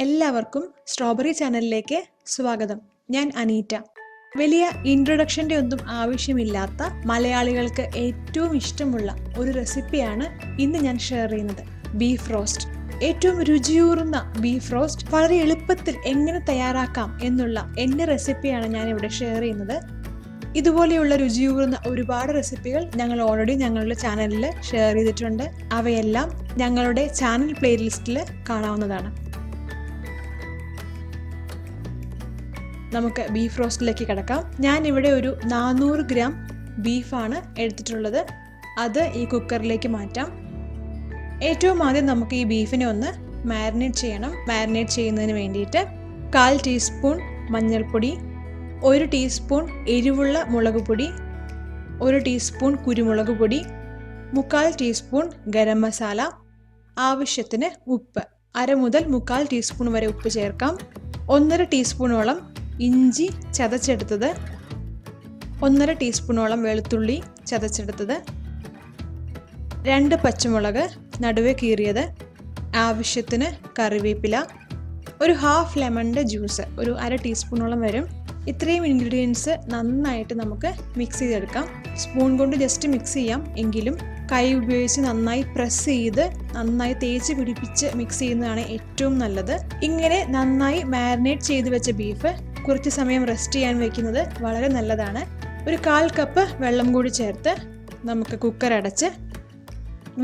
എല്ലാവർക്കും സ്ട്രോബെറി ചാനലിലേക്ക് സ്വാഗതം. ഞാൻ അനീറ്റ. വലിയ ഇൻട്രൊഡക്ഷൻ്റെ ഒന്നും ആവശ്യമില്ലാത്ത മലയാളികൾക്ക് ഏറ്റവും ഇഷ്ടമുള്ള ഒരു റെസിപ്പിയാണ് ഇന്ന് ഞാൻ ഷെയർ ചെയ്യുന്നത്, ബീഫ് റോസ്റ്റ്. ഏറ്റവും രുചിയൂറുന്ന ബീഫ് റോസ്റ്റ് വളരെ എളുപ്പത്തിൽ എങ്ങനെ തയ്യാറാക്കാം എന്നുള്ള എൻ്റെ റെസിപ്പിയാണ് ഞാൻ ഇവിടെ ഷെയർ ചെയ്യുന്നത്. ഇതുപോലെയുള്ള രുചിയൂറുന്ന ഒരുപാട് റെസിപ്പികൾ ഞങ്ങൾ ഓൾറെഡി ഞങ്ങളുടെ ചാനലിൽ ഷെയർ ചെയ്തിട്ടുണ്ട്. അവയെല്ലാം ഞങ്ങളുടെ ചാനൽ പ്ലേലിസ്റ്റിൽ കാണാവുന്നതാണ്. നമുക്ക് ബീഫ് റോസ്റ്റിലേക്ക് കിടക്കാം. ഞാനിവിടെ ഒരു 400 ഗ്രാം ബീഫാണ് എടുത്തിട്ടുള്ളത്. അത് ഈ കുക്കറിലേക്ക് മാറ്റാം. ഏറ്റവും ആദ്യം നമുക്ക് ഈ ബീഫിനെ ഒന്ന് മാരിനേറ്റ് ചെയ്യണം. മാരിനേറ്റ് ചെയ്യുന്നതിന് വേണ്ടിയിട്ട് 1/4 ടീസ്പൂൺ മഞ്ഞൾപ്പൊടി, 1 ടീസ്പൂൺ എരിവുള്ള മുളക് പൊടി, 1 ടീസ്പൂൺ കുരുമുളക് പൊടി, 3/4 ടീസ്പൂൺ ഗരം മസാല, ആവശ്യത്തിന് ഉപ്പ്, 1/2 മുതൽ 3/4 ടീസ്പൂൺ വരെ ഉപ്പ് ചേർക്കാം. 1.5 ടീസ്പൂണോളം ഇഞ്ചി ചതച്ചെടുത്തത്, 1.5 ടീസ്പൂണോളം വെളുത്തുള്ളി ചതച്ചെടുത്തത്, 2 പച്ചമുളക് നടുവെ കീറിയത്, ആവശ്യത്തിന് കറിവേപ്പില, ഒരു 1/2 ലെമണിൻ്റെ ജ്യൂസ്, ഒരു 1/2 ടീസ്പൂണോളം വരും. ഇത്രയും ഇൻഗ്രീഡിയൻസ് നന്നായിട്ട് നമുക്ക് മിക്സ് ചെയ്തെടുക്കാം. സ്പൂൺ കൊണ്ട് ജസ്റ്റ് മിക്സ് ചെയ്യാം, എങ്കിലും കൈ ഉപയോഗിച്ച് നന്നായി പ്രസ് ചെയ്ത് നന്നായി തേച്ച് പിടിപ്പിച്ച് മിക്സ് ചെയ്യുന്നതാണ് ഏറ്റവും നല്ലത്. ഇങ്ങനെ നന്നായി മാരിനേറ്റ് ചെയ്ത് വെച്ച ബീഫ് കുറച്ച് സമയം റെസ്റ്റ് ചെയ്യാൻ വെക്കുന്നത് വളരെ നല്ലതാണ്. ഒരു 1/4 കപ്പ് വെള്ളം കൂടി ചേർത്ത് നമുക്ക് കുക്കർ അടച്ച്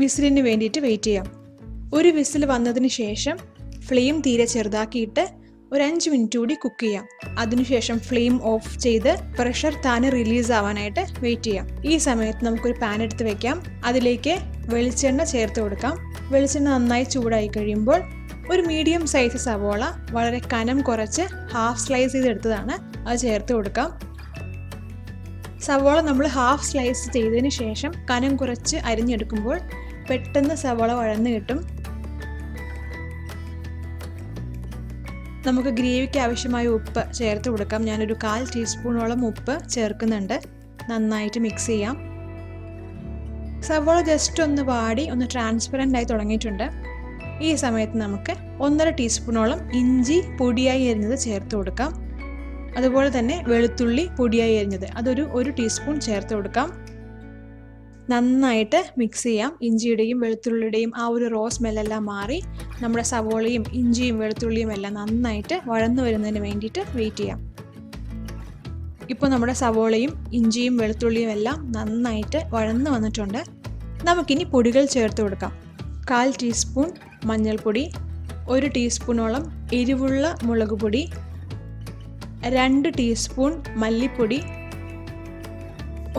വിസിലിന് വേണ്ടിയിട്ട് വെയിറ്റ് ചെയ്യാം. ഒരു വിസിൽ വന്നതിന് ശേഷം ഫ്ലെയിം തീരെ ചെറുതാക്കിയിട്ട് ഒരു 5 മിനിറ്റ് കൂടി കുക്ക് ചെയ്യാം. അതിനുശേഷം ഫ്ലെയിം ഓഫ് ചെയ്ത് പ്രഷർ താനെ റിലീസ് ആവാനായിട്ട് വെയിറ്റ് ചെയ്യാം. ഈ സമയത്ത് നമുക്കൊരു പാൻ എടുത്ത് വെക്കാം. അതിലേക്ക് വെളിച്ചെണ്ണ ചേർത്ത് കൊടുക്കാം. വെളിച്ചെണ്ണ നന്നായി ചൂടായി കഴിയുമ്പോൾ ഒരു മീഡിയം സൈസ് സവോള വളരെ കനം കുറച്ച് 1/2 സ്ലൈസ് ചെയ്തെടുത്തതാണ്, അത് ചേർത്ത് കൊടുക്കാം. സവോള നമ്മൾ 1/2 സ്ലൈസ് ചെയ്തതിന് ശേഷം കനം കുറച്ച് അരിഞ്ഞെടുക്കുമ്പോൾ പെട്ടെന്ന് സവോള വഴന്ന് കിട്ടും. നമുക്ക് ഗ്രേവിക്ക് ആവശ്യമായ ഉപ്പ് ചേർത്ത് കൊടുക്കാം. ഞാനൊരു 1/4 ടീസ്പൂണോളം ഉപ്പ് ചേർക്കുന്നുണ്ട്. നന്നായിട്ട് മിക്സ് ചെയ്യാം. സവോള ജസ്റ്റ് ഒന്ന് വാടി ഒന്ന് ട്രാൻസ്പെറൻ്റ് ആയി തുടങ്ങിയിട്ടുണ്ട്. ഈ സമയത്ത് നമുക്ക് 1.5 ടീസ്പൂണോളം ഇഞ്ചി പൊടിയായി അരിഞ്ഞത് ചേർത്ത് കൊടുക്കാം. അതുപോലെ തന്നെ വെളുത്തുള്ളി പൊടിയായി അരിഞ്ഞത് അതൊരു 1 ടീസ്പൂൺ ചേർത്ത് കൊടുക്കാം. നന്നായിട്ട് മിക്സ് ചെയ്യാം. ഇഞ്ചിയുടെയും വെളുത്തുള്ളിയുടെയും ആ ഒരു റോ സ്മെല്ലെല്ലാം മാറി നമ്മുടെ സവോളയും ഇഞ്ചിയും വെളുത്തുള്ളിയും എല്ലാം നന്നായിട്ട് വഴന്നു വരുന്നതിന് വേണ്ടിയിട്ട് വെയിറ്റ് ചെയ്യാം. ഇപ്പോൾ നമ്മുടെ സവോളയും ഇഞ്ചിയും വെളുത്തുള്ളിയും എല്ലാം നന്നായിട്ട് വഴന്നു വന്നിട്ടുണ്ട്. നമുക്കിനി പൊടികൾ ചേർത്ത് കൊടുക്കാം. 1/4 ടീസ്പൂൺ മഞ്ഞൾപ്പൊടി, 1 ടീസ്പൂണോളം എരിവുള്ള മുളക് പൊടി, 2 ടീസ്പൂൺ മല്ലിപ്പൊടി,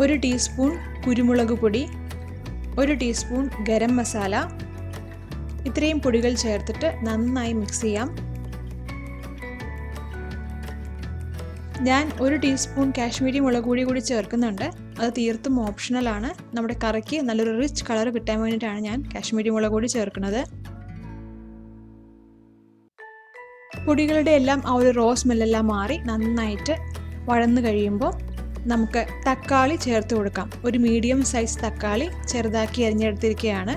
1 ടീസ്പൂൺ കുരുമുളക് പൊടി, 1 ടീസ്പൂൺ ഗരം മസാല. ഇത്രയും പൊടികൾ ചേർത്തിട്ട് നന്നായി മിക്സ് ചെയ്യാം. ഞാൻ 1 ടീസ്പൂൺ കാശ്മീരി മുളക് പൊടി കൂടി ചേർക്കുന്നുണ്ട്. അത് തീർത്തും ഓപ്ഷണലാണ്. നമ്മുടെ കറിക്ക് നല്ലൊരു റിച്ച് കളർ കിട്ടാൻ വേണ്ടിയിട്ടാണ് ഞാൻ കാശ്മീരി മുളക് പൊടി ചേർക്കുന്നത്. പൊടികളുടെ എല്ലാം ആ ഒരു റോ സ്മെല്ലെല്ലാം മാറി നന്നായിട്ട് വഴന്നു കഴിയുമ്പോൾ നമുക്ക് തക്കാളി ചേർത്ത് കൊടുക്കാം. ഒരു മീഡിയം സൈസ് തക്കാളി ചെറുതാക്കി അരിഞ്ഞെടുത്തിരിക്കുകയാണ്.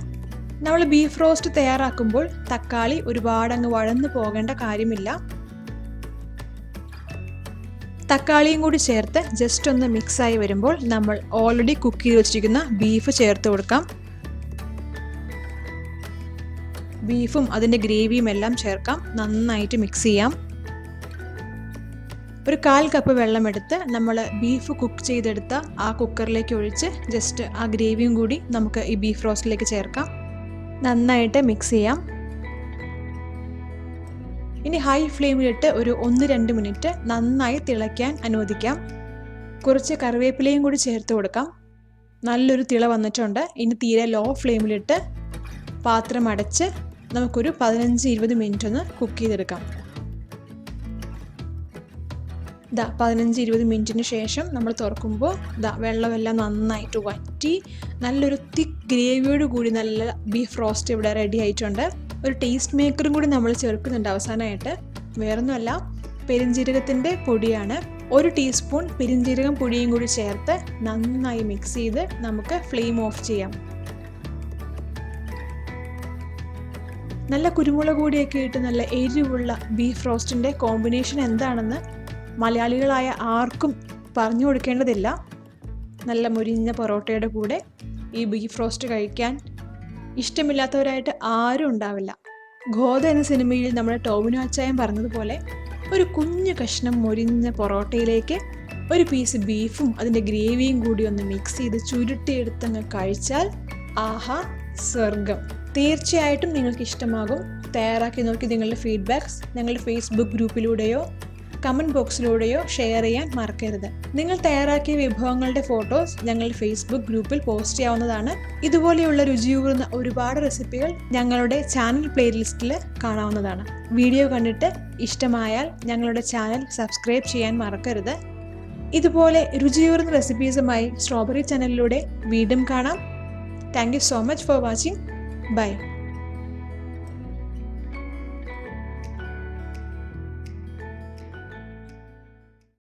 നമ്മൾ ബീഫ് റോസ്റ്റ് തയ്യാറാക്കുമ്പോൾ തക്കാളി ഒരുപാട് അങ്ങ് വഴന്നു പോകേണ്ട കാര്യമില്ല. തക്കാളിയും കൂടി ചേർത്ത് ജസ്റ്റ് ഒന്ന് മിക്സായി വരുമ്പോൾ നമ്മൾ ഓൾറെഡി കുക്ക് ചെയ്ത് വെച്ചിരിക്കുന്ന ബീഫ് ചേർത്ത് കൊടുക്കാം. ബീഫും അതിൻ്റെ ഗ്രേവിയും എല്ലാം ചേർക്കാം. നന്നായിട്ട് മിക്സ് ചെയ്യാം. ഒരു 1/4 കപ്പ് വെള്ളമെടുത്ത് നമ്മൾ ബീഫ് കുക്ക് ചെയ്തെടുത്ത ആ കുക്കറിലേക്ക് ഒഴിച്ച് ജസ്റ്റ് ആ ഗ്രേവിയും കൂടി നമുക്ക് ഈ ബീഫ് റോസ്റ്റിലേക്ക് ചേർക്കാം. നന്നായിട്ട് മിക്സ് ചെയ്യാം. ഇനി ഹൈ ഫ്ലെയിമിലിട്ട് ഒരു 1-2 മിനിറ്റ് നന്നായി തിളയ്ക്കാൻ അനുവദിക്കാം. കുറച്ച് കറിവേപ്പിലയും കൂടി ചേർത്ത് കൊടുക്കാം. നല്ലൊരു തിള വന്നിട്ടുണ്ട്. ഇനി തീരെ ലോ ഫ്ലെയിമിലിട്ട് പാത്രം അടച്ച് നമുക്കൊരു 15-20 മിനിറ്റ് ഒന്ന് കുക്ക് ചെയ്തെടുക്കാം. 15-20 മിനിറ്റിന് ശേഷം നമ്മൾ തുറക്കുമ്പോൾ വെള്ളമെല്ലാം നന്നായിട്ട് വറ്റി നല്ലൊരു തിക്ക് ഗ്രേവിയോട് കൂടി നല്ല ബീഫ് റോസ്റ്റ് ഇവിടെ റെഡി ആയിട്ടുണ്ട്. ഒരു ടേസ്റ്റ് മേക്കറും കൂടി നമ്മൾ ചേർക്കുന്നുണ്ട് അവസാനമായിട്ട്. വേറൊന്നുമല്ല, പെരുംജീരകത്തിൻ്റെ പൊടിയാണ്. 1 ടീസ്പൂൺ പെരുംജീരകം പൊടിയും കൂടി ചേർത്ത് നന്നായി മിക്സ് ചെയ്ത് നമുക്ക് ഫ്ലെയിം ഓഫ് ചെയ്യാം. നല്ല കുരുമുളക് പൊടിയൊക്കെ ഇട്ട് നല്ല എരിവുള്ള ബീഫ് റോസ്റ്റിൻ്റെ കോമ്പിനേഷൻ എന്താണെന്ന് മലയാളികളായ ആർക്കും പറഞ്ഞു കൊടുക്കേണ്ടതില്ല. നല്ല മുരിഞ്ഞ പൊറോട്ടയുടെ കൂടെ ഈ ബീഫ് റോസ്റ്റ് കഴിക്കാൻ ഇഷ്ടമില്ലാത്തവരായിട്ട് ആരും ഉണ്ടാവില്ല. ഗോദ എന്ന സിനിമയിൽ നമ്മുടെ ടോവിനോ അച്ചായൻ പറഞ്ഞതുപോലെ ഒരു കുഞ്ഞു കഷ്ണം മുരിഞ്ഞ പൊറോട്ടയിലേക്ക് ഒരു പീസ് ബീഫും അതിൻ്റെ ഗ്രേവിയും കൂടി ഒന്ന് മിക്സ് ചെയ്ത് ചുരുട്ടിയെടുത്തങ്ങ് കഴിച്ചാൽ ആഹാ സ്വർഗം. തീർച്ചയായിട്ടും നിങ്ങൾക്ക് ഇഷ്ടമാകും. തയ്യാറാക്കി നോക്കി നിങ്ങളുടെ ഫീഡ്ബാക്ക്സ് ഞങ്ങളുടെ ഫേസ്ബുക്ക് ഗ്രൂപ്പിലൂടെയോ കമൻറ്റ് ബോക്സിലൂടെയോ ഷെയർ ചെയ്യാൻ മറക്കരുത്. നിങ്ങൾ തയ്യാറാക്കിയ വിഭവങ്ങളുടെ ഫോട്ടോസ് ഞങ്ങളുടെ ഫേസ്ബുക്ക് ഗ്രൂപ്പിൽ പോസ്റ്റ് ചെയ്യാവുന്നതാണ്. ഇതുപോലെയുള്ള രുചിയൂറുന്ന ഒരുപാട് റെസിപ്പികൾ ഞങ്ങളുടെ ചാനൽ പ്ലേലിസ്റ്റിൽ കാണാവുന്നതാണ്. വീഡിയോ കണ്ടിട്ട് ഇഷ്ടമായാൽ ഞങ്ങളുടെ ചാനൽ സബ്സ്ക്രൈബ് ചെയ്യാൻ മറക്കരുത്. ഇതുപോലെ രുചിയൂറുന്ന റെസിപ്പീസുമായി സ്ട്രോബെറി ചാനലിലൂടെ വീണ്ടും കാണാം. Thank you so much for watching. By.